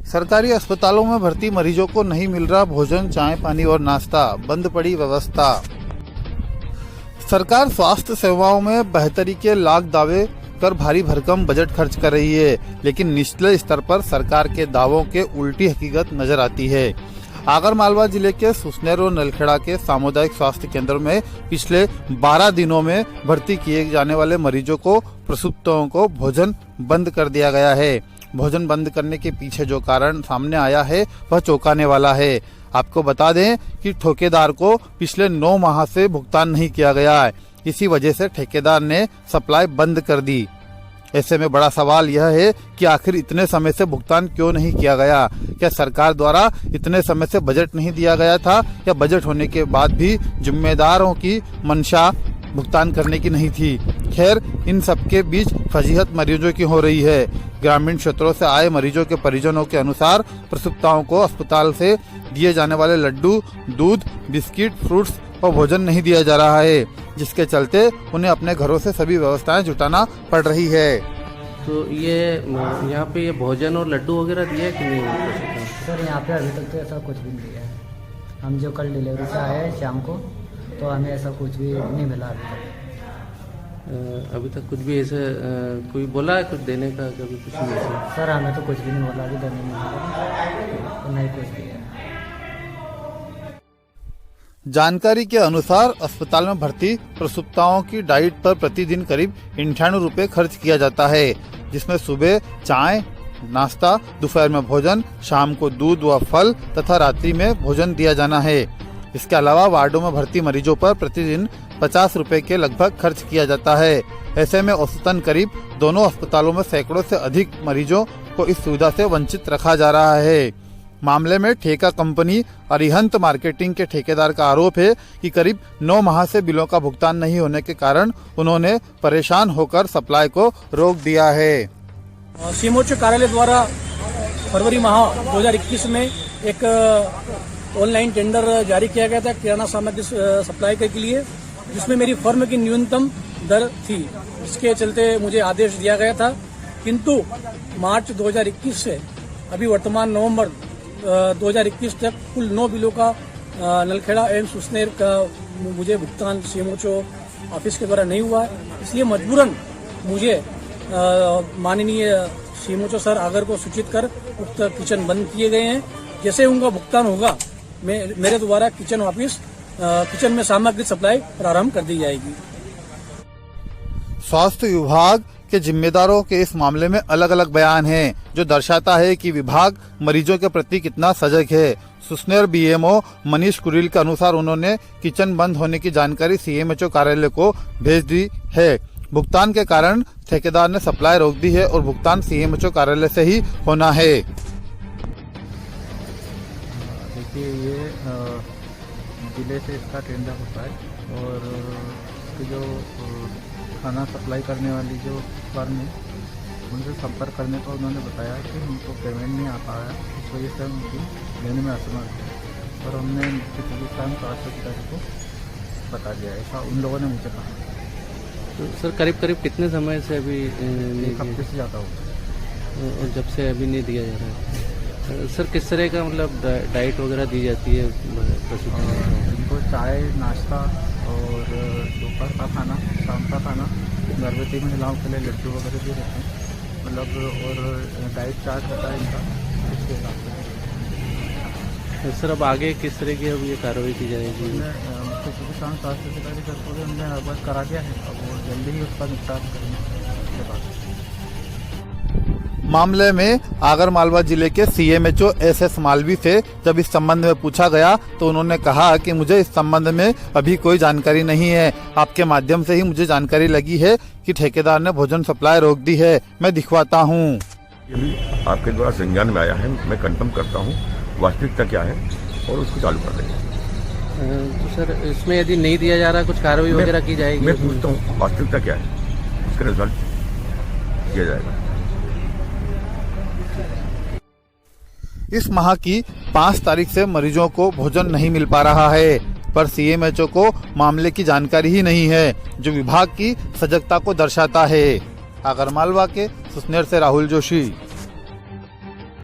सरकारी अस्पतालों में भर्ती मरीजों को नहीं मिल रहा भोजन, चाय, पानी और नाश्ता, बंद पड़ी व्यवस्था। सरकार स्वास्थ्य सेवाओं में बेहतरी के लाख दावे कर भारी भरकम बजट खर्च कर रही है, लेकिन निचले स्तर पर सरकार के दावों के उल्टी हकीकत नजर आती है। आगरमालवा जिले के सुसनेर और नलखेड़ा के सामुदायिक स्वास्थ्य केंद्र में पिछले 12 दिनों में भर्ती किए जाने वाले मरीजों को प्रसूतियों को भोजन बंद कर दिया गया है। भोजन बंद करने के पीछे जो कारण सामने आया है वह चौंकाने वाला है। आपको बता दें कि ठेकेदार को पिछले 9 माह से भुगतान नहीं किया गया है। इसी वजह से ठेकेदार ने सप्लाई बंद कर दी। ऐसे में बड़ा सवाल यह है कि आखिर इतने समय से भुगतान क्यों नहीं किया गया? क्या सरकार द्वारा इतने समय से बजट नहीं दिया गया था, या बजट होने के बाद भी जिम्मेदारों की मंशा भुगतान करने की नहीं थी? खैर, इन सबके बीच फजीहत मरीजों की हो रही है। ग्रामीण क्षेत्रों से आए मरीजों के परिजनों के अनुसार प्रसूताओं को अस्पताल से दिए जाने वाले लड्डू, दूध, बिस्किट, फ्रूट्स और भोजन नहीं दिया जा रहा है, जिसके चलते उन्हें अपने घरों से सभी व्यवस्थाएं जुटाना पड़ रही है। तो ये यहाँ पे ये भोजन और लड्डू वगैरह दिया है कि नहीं? सर यहाँ पे अभी तक तो ऐसा कुछ भी नहीं दिया है। हम जो कल डिलीवरी से आए हैं शाम को, तो हमें ऐसा कुछ भी नहीं मिला अभी तक। अभी तक कुछ भी ऐसे कोई बोला है कुछ देने का? कभी कुछ नहीं ऐसा? सर हमें तो कुछ भी नहीं बोला, अभी देने नहीं, नहीं कुछ भी है। जानकारी के अनुसार अस्पताल में भर्ती प्रसूताओं की डाइट पर प्रतिदिन करीब 98 रुपए खर्च किया जाता है, जिसमें सुबह चाय, नाश्ता, दोपहर में भोजन, शाम को दूध व फल तथा रात्रि में भोजन दिया जाना है। इसके अलावा वार्डों में भर्ती मरीजों पर प्रतिदिन 50 रुपए के लगभग खर्च किया जाता है। ऐसे में औसतन करीब दोनों अस्पतालों में सैकड़ों से अधिक मरीजों को इस सुविधा से वंचित रखा जा रहा है। मामले में ठेका कंपनी अरिहंत मार्केटिंग के ठेकेदार का आरोप है कि करीब 9 माह से बिलों का भुगतान नहीं होने के कारण उन्होंने परेशान होकर सप्लाई को रोक दिया है। सीएमओएच कार्यालय द्वारा फरवरी माह 2021 में एक ऑनलाइन टेंडर जारी किया गया था किराना सामग्री सप्लाई के लिए, जिसमें मेरी फर्म की न्यूनतम दर थी, जिसके चलते मुझे आदेश दिया गया था। किंतु मार्च 2021 से अभी वर्तमान नवंबर 2021 तक कुल 9 बिलों का नलखेड़ा एवं सुसनेर का मुझे भुगतान सीएमओएच ऑफिस के द्वारा नहीं हुआ है। इसलिए मजबूरन मुझे माननीय सीएमओएच सर आगर को सूचित कर उक्त किचन बंद किए गए हैं। जैसे उनका भुगतान होगा, मेरे द्वारा किचन में सामग्री सप्लाई प्रारंभ कर दी जाएगी। स्वास्थ्य विभाग के जिम्मेदारों के इस मामले में अलग अलग बयान हैं, जो दर्शाता है कि विभाग मरीजों के प्रति कितना सजग है। सुसनेर बीएमओ मनीष कुरिल के अनुसार उन्होंने किचन बंद होने की जानकारी सीएमएचओ कार्यालय को भेज दी है। भुगतान के कारण ठेकेदार ने सप्लाई रोक दी है और भुगतान सीएमएचओ कार्यालय से ही होना है। देखिए, ये जिले से इसका टेंडर होता है और इसकी जो खाना सप्लाई करने वाली जो फर्म है उनसे संपर्क करने पर उन्होंने बताया कि हमको पेमेंट नहीं आ पाया, इस वजह से हम उनकी लेने में असमर्थ है और हमने पिछले टाइम स्वास्थ्य अधिकारी को बता दिया, ऐसा उन लोगों ने मुझे कहा। तो सर करीब कितने समय से अभी एक हफ्ते से ज़्यादा हो और जब से अभी नहीं दिया जा रहा है? सर किस तरह का मतलब डाइट वगैरह दी जाती है? इनको चाय, नाश्ता और दोपहर का खाना, शाम का खाना, गर्भवती महिलाओं के लिए लड्डू वगैरह भी रहते हैं, मतलब और डाइट चार्ट होता है इनका, इसके हिसाब से। सर अब आगे किस तरह की अब ये कार्रवाई की जाएगी? मुख्य चिकित्सा स्वास्थ्य अधिकारी सर को भी हमने अवगत करा दिया है, अब वो जल्दी ही उसका निपटान करेंगे। मामले में आगरमालवा जिले के सीएमएचओ एसएस मालवी से जब इस संबंध में पूछा गया तो उन्होंने कहा कि मुझे इस संबंध में अभी कोई जानकारी नहीं है। आपके माध्यम से ही मुझे जानकारी लगी है कि ठेकेदार ने भोजन सप्लाई रोक दी है। मैं दिखवाता हूँ। ये भी आपके द्वारा संज्ञान में आया है, मैं कंफर्म करता हूँ वास्तविकता क्या है और उसको चालू कर देंगे। तो सर इसमें यदि नहीं दिया जा रहा, कुछ कार्रवाई वगैरह की जाएगी? मैं पूछता हूँ वास्तविकता क्या है, उसका रिजल्ट किया जाएगा। इस माह की 5 तारीख से मरीजों को भोजन नहीं मिल पा रहा है, पर सीएमएचओ को मामले की जानकारी ही नहीं है, जो विभाग की सजगता को दर्शाता है। आगरमालवा के सुसनेर से राहुल जोशी।